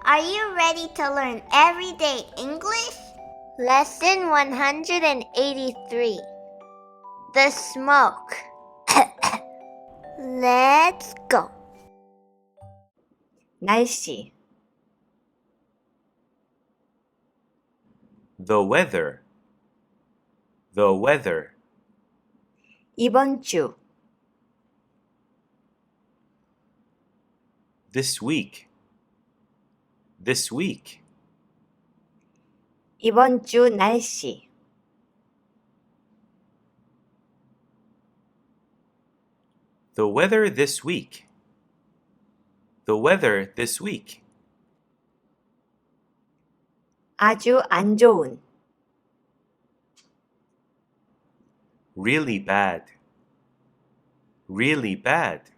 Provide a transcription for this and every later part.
Are you ready to learn everyday English? Lesson 183. The smoke. Let's go. 날씨, The weather. The weather. 이번 주, This week. This week. 이번 주 날씨, The weather this week. The weather this week. 아주 안 좋은, Really bad. Really bad.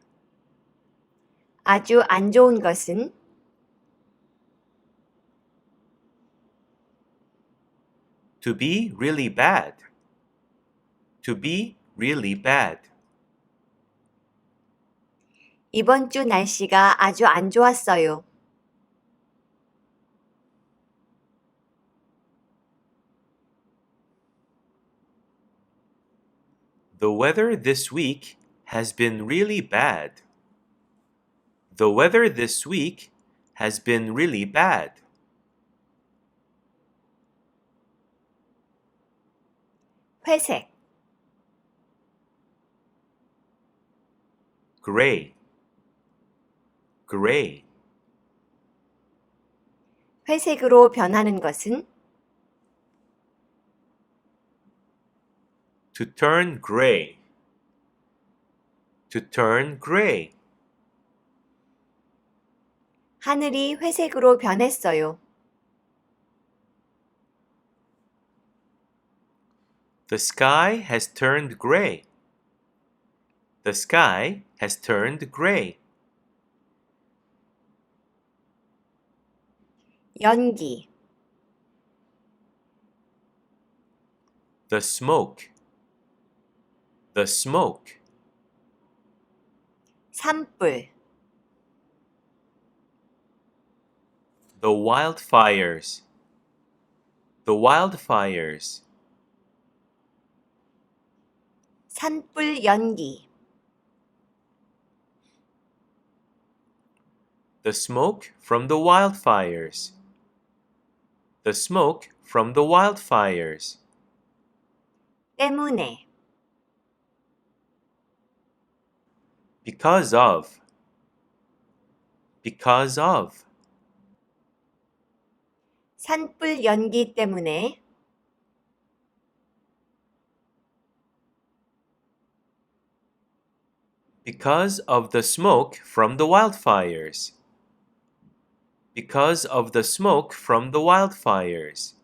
아주 안 좋은 것은 To be really bad. To be really bad. 이번 주 날씨가 아주 안 좋았어요. The weather this week has been really bad. The weather this week has been really bad. 회색, Gray. Gray. 회색으로 변하는 것은 To turn gray. To turn gray. 하늘이 회색으로 변했어요. The sky has turned gray. The sky has turned gray. 연기, The smoke. The smoke. 산불, The wildfires. The wildfires. 산불 연기, The smoke from the wildfires. The smoke from the wildfires. 때문에, Because of. Because of. 산불 연기 때문에 Because of the smoke from the wildfires. Because of the smoke from the wildfires.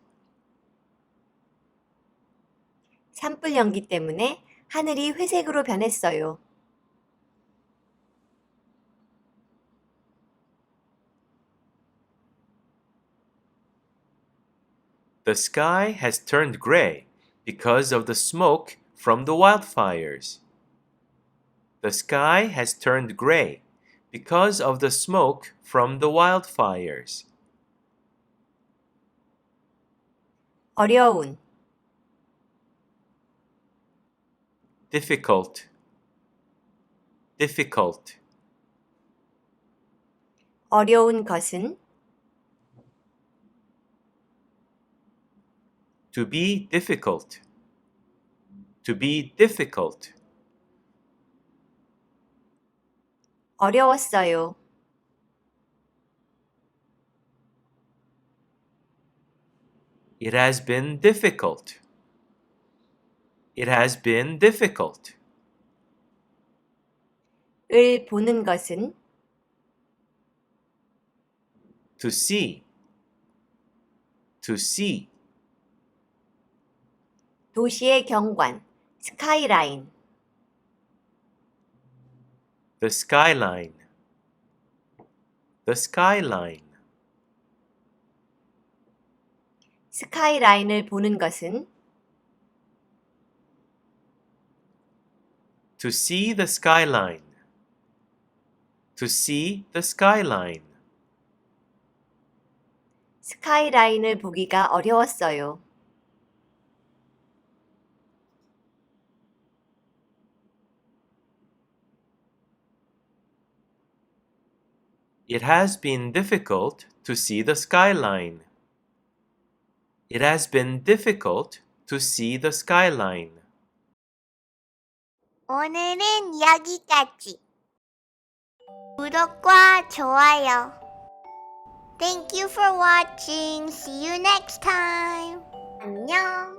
산불 연기 때문에 하늘이 회색으로 변했어요. The sky has turned gray because of the smoke from the wildfires. The sky has turned gray because of the smoke from the wildfires. 어려운, Difficult. Difficult. 어려운 것은 To be difficult. To be difficult. 어려웠어요. It has been difficult. It has been difficult. 을 보는 것은 To see. To see. 도시의 경관, 스카이라인, The skyline. The skyline. 스카이라인을 보는 것은 To see the skyline. To see the skyline. 스카이라인을 보기가 어려웠어요. It has been difficult to see the skyline. It has been difficult to see the skyline. 오늘은 여기까지. 구독과 좋아요. Thank you for watching. See you next time. 안녕.